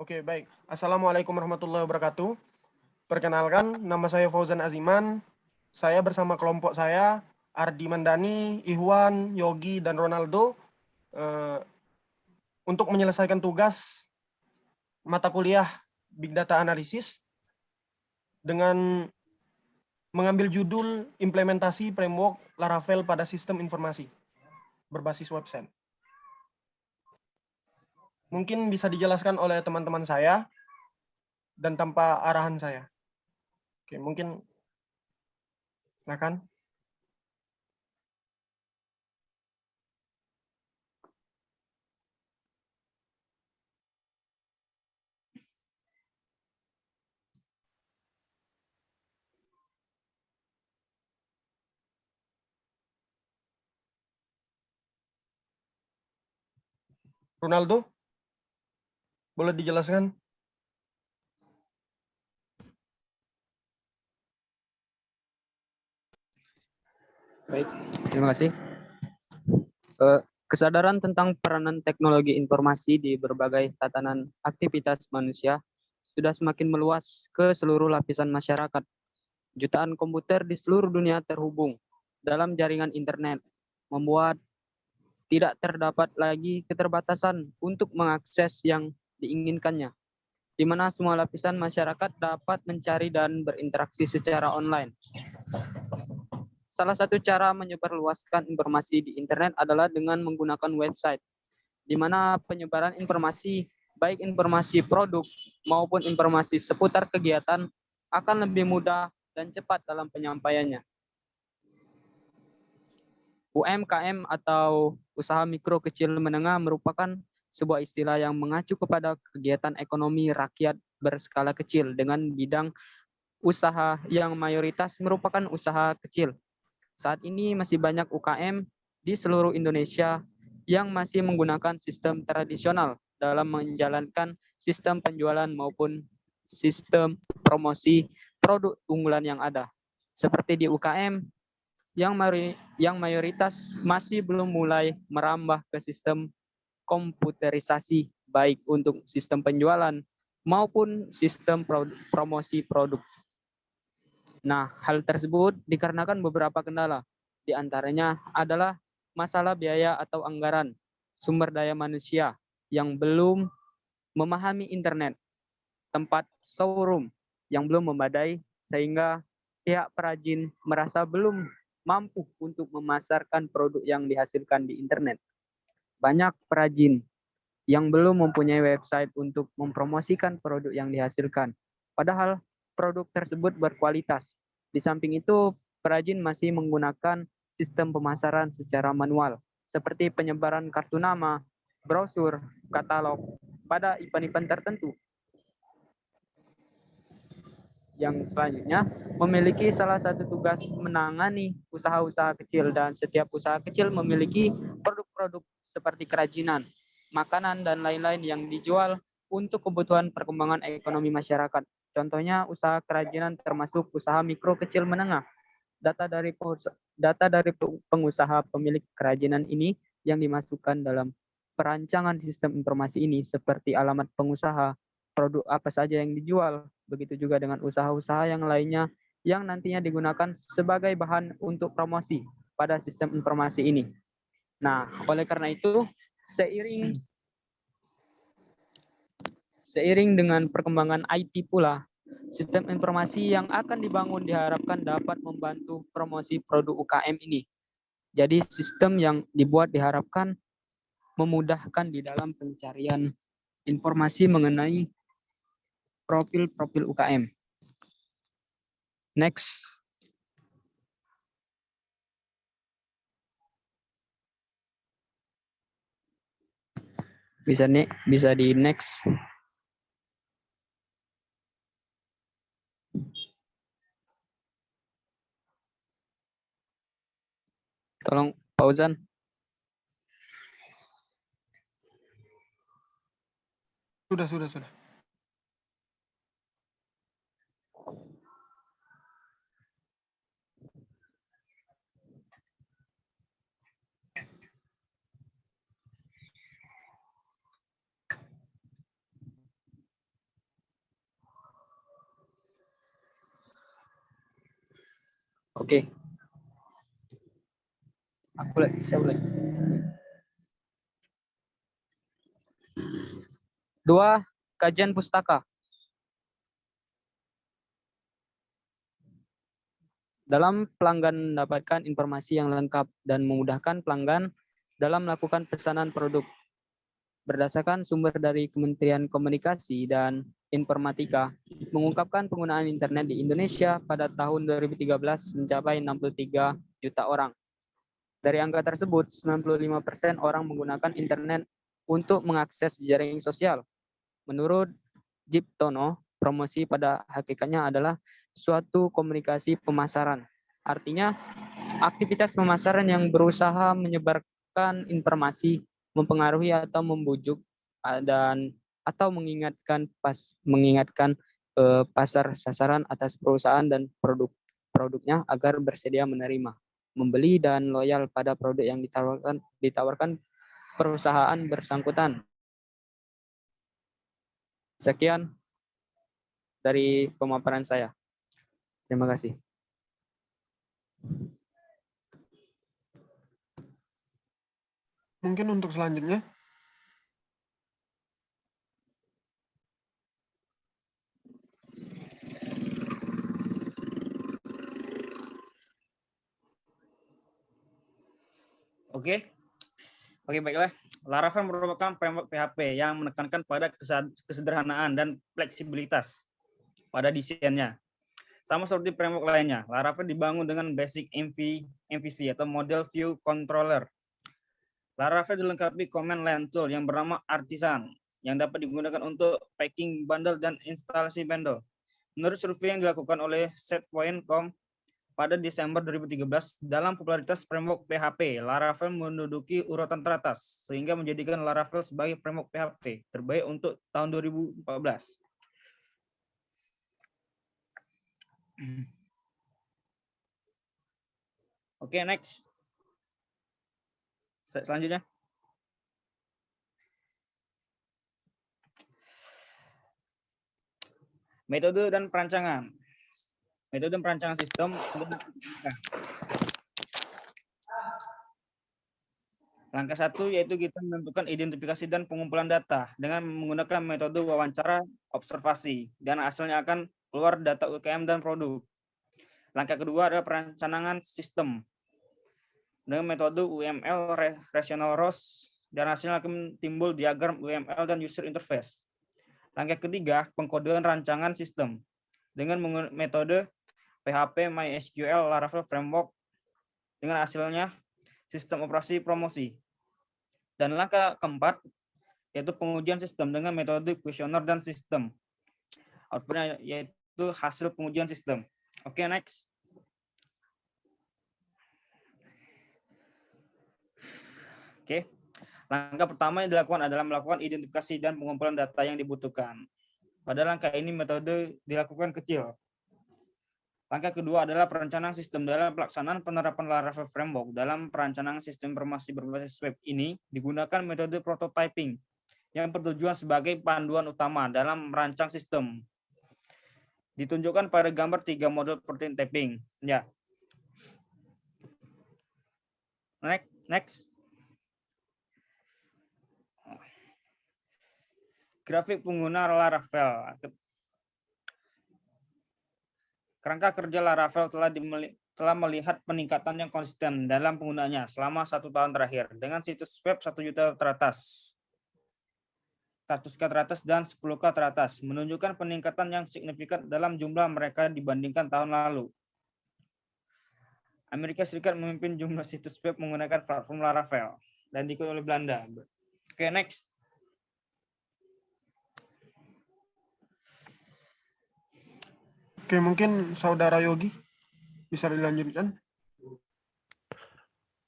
Oke, baik. Assalamualaikum warahmatullahi wabarakatuh. Perkenalkan, nama saya Fauzan Aziman. Saya bersama kelompok saya, Ardi Mandani, Ihwan, Yogi, dan Ronaldo, untuk menyelesaikan tugas mata kuliah Big Data Analysis dengan mengambil judul Implementasi Framework Laravel pada Sistem Informasi berbasis website. Mungkin bisa dijelaskan oleh teman-teman saya dan tanpa arahan saya. Oke, mungkin silakan. Ronaldo, boleh dijelaskan? Baik, terima kasih. Kesadaran tentang peranan teknologi informasi di berbagai tatanan aktivitas manusia sudah semakin meluas ke seluruh lapisan masyarakat. Jutaan komputer di seluruh dunia terhubung dalam jaringan internet, membuat tidak terdapat lagi keterbatasan untuk mengakses yang diinginkannya, di mana semua lapisan masyarakat dapat mencari dan berinteraksi secara online. Salah satu cara menyebarluaskan informasi di internet adalah dengan menggunakan website, di mana penyebaran informasi, baik informasi produk maupun informasi seputar kegiatan, akan lebih mudah dan cepat dalam penyampaiannya. UMKM atau usaha mikro kecil menengah merupakan sebuah istilah yang mengacu kepada kegiatan ekonomi rakyat berskala kecil dengan bidang usaha yang mayoritas merupakan usaha kecil. Saat ini masih banyak UKM di seluruh Indonesia yang masih menggunakan sistem tradisional dalam menjalankan sistem penjualan maupun sistem promosi produk unggulan yang ada. Seperti di UKM yang mayoritas masih belum mulai merambah ke sistem komputerisasi baik untuk sistem penjualan maupun sistem promosi produk. Nah, hal tersebut dikarenakan beberapa kendala. Di antaranya adalah masalah biaya atau anggaran, sumber daya manusia yang belum memahami internet, tempat showroom yang belum memadai, sehingga pihak perajin merasa belum mampu untuk memasarkan produk yang dihasilkan di internet. Banyak perajin yang belum mempunyai website untuk mempromosikan produk yang dihasilkan. Padahal produk tersebut berkualitas. Di samping itu, perajin masih menggunakan sistem pemasaran secara manual, seperti penyebaran kartu nama, brosur, katalog pada event-event tertentu. Yang selanjutnya memiliki salah satu tugas menangani usaha-usaha kecil, dan setiap usaha kecil memiliki produk-produk seperti kerajinan, makanan, dan lain-lain yang dijual untuk kebutuhan perkembangan ekonomi masyarakat. Contohnya usaha kerajinan termasuk usaha mikro kecil menengah. Data dari pengusaha pemilik kerajinan ini yang dimasukkan dalam perancangan sistem informasi ini, seperti alamat pengusaha, produk apa saja yang dijual, begitu juga dengan usaha-usaha yang lainnya yang nantinya digunakan sebagai bahan untuk promosi pada sistem informasi ini. Nah, oleh karena itu, seiring dengan perkembangan IT pula, sistem informasi yang akan dibangun diharapkan dapat membantu promosi produk UKM ini. Jadi sistem yang dibuat diharapkan memudahkan di dalam pencarian informasi mengenai profil-profil UKM. Next. Bisa di next. Tolong Fauzan. Sudah. Oke. Siap lagi. 2. Kajian pustaka. Dalam pelanggan mendapatkan informasi yang lengkap dan memudahkan pelanggan dalam melakukan pesanan produk. Berdasarkan sumber dari Kementerian Komunikasi dan Informatika, mengungkapkan penggunaan internet di Indonesia pada tahun 2013 mencapai 63 juta orang. Dari angka tersebut, 95% orang menggunakan internet untuk mengakses jaring sosial. Menurut Jiptono, promosi pada hakikatnya adalah suatu komunikasi pemasaran. Artinya, aktivitas pemasaran yang berusaha menyebarkan informasi, mempengaruhi atau membujuk atau mengingatkan pasar sasaran atas perusahaan dan produknya agar bersedia menerima, membeli dan loyal pada produk yang ditawarkan perusahaan bersangkutan. Sekian dari pemaparan saya. Terima kasih. Mungkin untuk selanjutnya. Oke, baiklah. Laravel merupakan framework PHP yang menekankan pada kesederhanaan dan fleksibilitas pada desainnya. Sama seperti framework lainnya, Laravel dibangun dengan basic MVC atau Model View Controller. Laravel dilengkapi command line tool yang bernama Artisan yang dapat digunakan untuk packing bundle dan instalasi bundle. Menurut survei yang dilakukan oleh Setpoint.com pada Desember 2013, dalam popularitas framework PHP, Laravel menduduki urutan teratas, sehingga menjadikan Laravel sebagai framework PHP terbaik untuk tahun 2014. Oke, next. Selanjutnya. Metode dan perancangan. Metode dan perancangan sistem. Langkah 1 yaitu kita menentukan identifikasi dan pengumpulan data dengan menggunakan metode wawancara observasi dan hasilnya akan keluar data UKM dan produk. Langkah kedua adalah perencanaan sistem dengan metode UML Rational Rows dan hasilnya akan timbul diagram UML dan user interface. Langkah ketiga, pengkodean rancangan sistem dengan menggunakan metode PHP MySQL Laravel Framework dengan hasilnya sistem operasi promosi. Dan langkah keempat, yaitu pengujian sistem dengan metode kuesioner dan sistem. Outputnya yaitu hasil pengujian sistem. Oke, next. Oke. Langkah pertama yang dilakukan adalah melakukan identifikasi dan pengumpulan data yang dibutuhkan. Pada langkah ini metode dilakukan kecil. Langkah kedua adalah perencanaan sistem. Dalam pelaksanaan penerapan Laravel Framework dalam perencanaan sistem informasi berbasis web ini digunakan metode prototyping yang bertujuan sebagai panduan utama dalam merancang sistem. Ditunjukkan pada gambar 3 model prototyping. Ya. Next. Grafik pengguna Laravel. Kerangka kerja Laravel telah melihat peningkatan yang konsisten dalam penggunaannya selama 1 tahun terakhir dengan situs web 1 juta teratas, 100K teratas, dan 10K teratas, menunjukkan peningkatan yang signifikan dalam jumlah mereka dibandingkan tahun lalu. Amerika Serikat memimpin jumlah situs web menggunakan platform Laravel dan diikuti oleh Belanda. Oke, next. Oke, mungkin Saudara Yogi bisa dilanjutkan.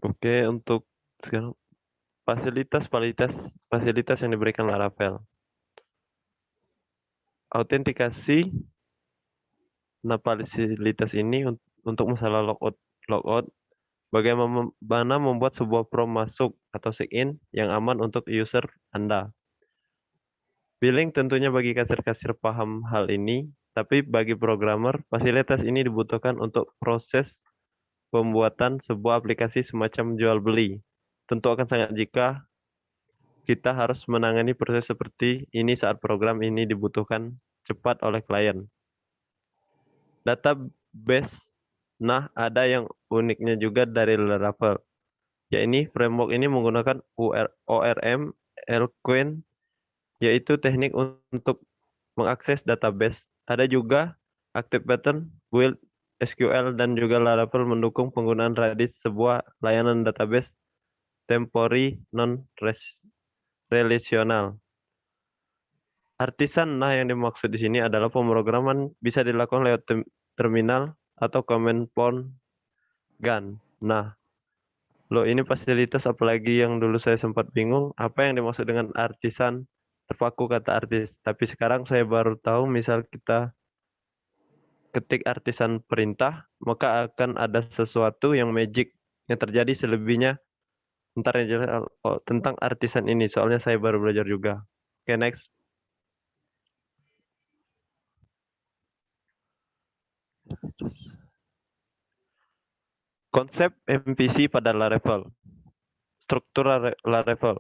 Oke, untuk sekarang fasilitas yang diberikan Laravel. Autentikasi. Nah, fasilitas ini untuk masalah logout, bagaimana membuat sebuah form masuk atau sign-in yang aman untuk user Anda. Billing tentunya bagi kasir-kasir paham hal ini, tapi bagi programmer, fasilitas ini dibutuhkan untuk proses pembuatan sebuah aplikasi semacam jual beli. Tentu akan sangat jika kita harus menangani proses seperti ini saat program ini dibutuhkan cepat oleh klien. Database, nah ada yang uniknya juga dari Laravel. Yakni framework ini menggunakan ORM, Eloquent, yaitu teknik untuk mengakses database. Ada juga Active Pattern, Build, SQL, dan juga Laravel mendukung penggunaan Redis, sebuah layanan database temporary non-relational. Artisan nah yang dimaksud di sini adalah pemrograman bisa dilakukan lewat terminal atau command prompt gun. Nah, ini fasilitas apalagi yang dulu saya sempat bingung apa yang dimaksud dengan artisan, terpaku kata artis. Tapi sekarang saya baru tahu misal kita ketik artisan perintah, maka akan ada sesuatu yang magic yang terjadi selebihnya. Ntar yang jelas tentang artisan ini, soalnya saya baru belajar juga. Oke, next. Konsep MVC pada Laravel. Struktur Laravel.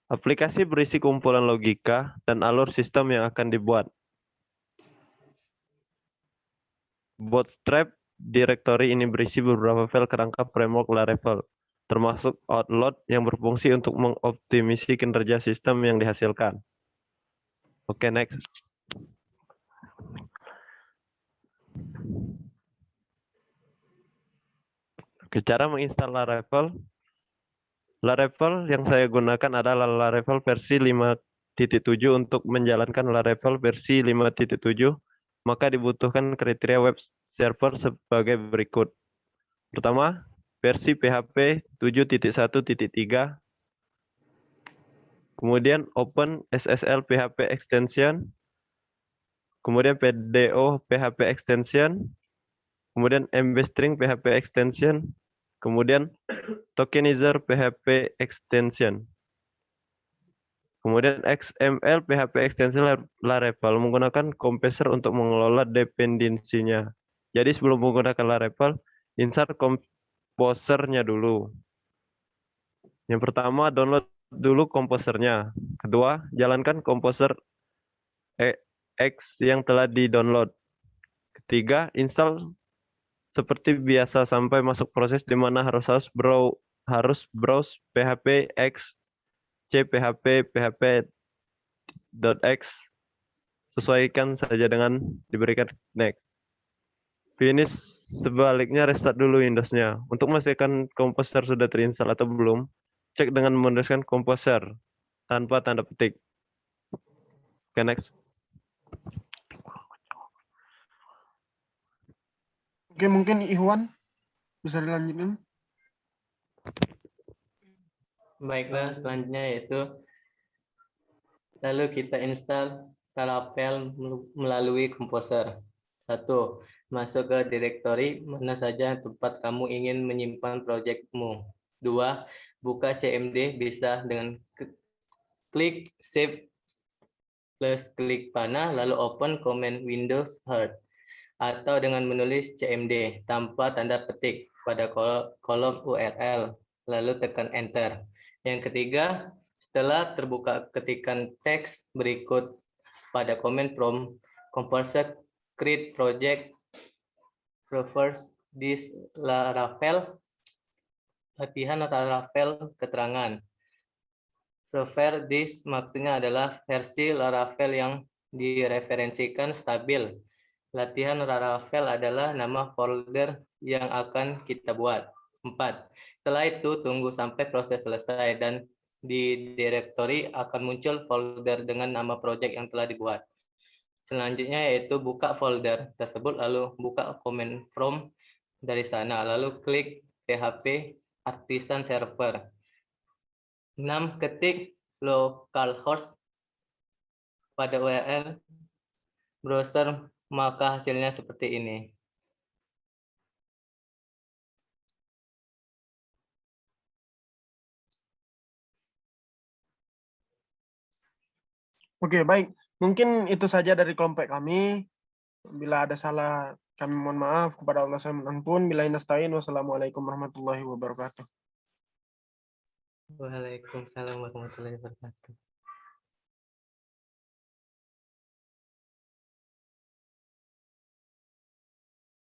Aplikasi berisi kumpulan logika dan alur sistem yang akan dibuat. Bootstrap directory ini berisi beberapa file kerangka framework Laravel, termasuk outload yang berfungsi untuk mengoptimasi kinerja sistem yang dihasilkan. Oke, next. Oke, cara menginstal Laravel. Laravel yang saya gunakan adalah Laravel versi 5.7. Untuk menjalankan Laravel versi 5.7, maka dibutuhkan kriteria web server sebagai berikut. Pertama, versi PHP 7.1.3, kemudian Open SSL PHP Extension, kemudian PDO PHP Extension, kemudian MBString PHP Extension, kemudian Tokenizer PHP Extension, kemudian XML PHP Extension Laravel menggunakan komposer untuk mengelola dependensinya. Jadi sebelum menggunakan Laravel, insert komposernya dulu. Yang pertama, download dulu komposernya. Kedua, jalankan komposer X yang telah di-download. Ketiga, install seperti biasa sampai masuk proses di mana harus browse PHP X php.x, sesuaikan saja dengan diberikan next. Finish sebaliknya restart dulu Windows-nya. Untuk memastikan komposer sudah terinstall atau belum, cek dengan menuliskan komposer tanpa tanda petik. Oke, next. Oke, mungkin Ikhwan bisa dilanjutin. Baiklah, selanjutnya yaitu lalu kita install Laravel melalui komposer. 1. Masuk ke direktori mana saja tempat kamu ingin menyimpan proyekmu. 2. Buka CMD bisa dengan klik Save plus klik panah lalu open command Windows Hard, atau dengan menulis CMD tanpa tanda petik pada kolom URL lalu tekan Enter. Yang ketiga, setelah terbuka ketikan teks berikut pada command prompt composer create project refers this Laravel latihan Laravel keterangan. Refer this maksudnya adalah versi Laravel yang direferensikan stabil. Latihan Laravel adalah nama folder yang akan kita buat. 4. Setelah itu tunggu sampai proses selesai dan di direktori akan muncul folder dengan nama project yang telah dibuat. Selanjutnya yaitu buka folder tersebut lalu buka command from dari sana lalu klik PHP artisan server. 6. Ketik localhost pada URL browser maka hasilnya seperti ini. Oke, baik. Mungkin itu saja dari kelompok kami. Bila ada salah, kami mohon maaf. Kepada Allah saya mohon ampun. Billahi nasta'in. Wassalamualaikum warahmatullahi wabarakatuh. Waalaikumsalam warahmatullahi wabarakatuh.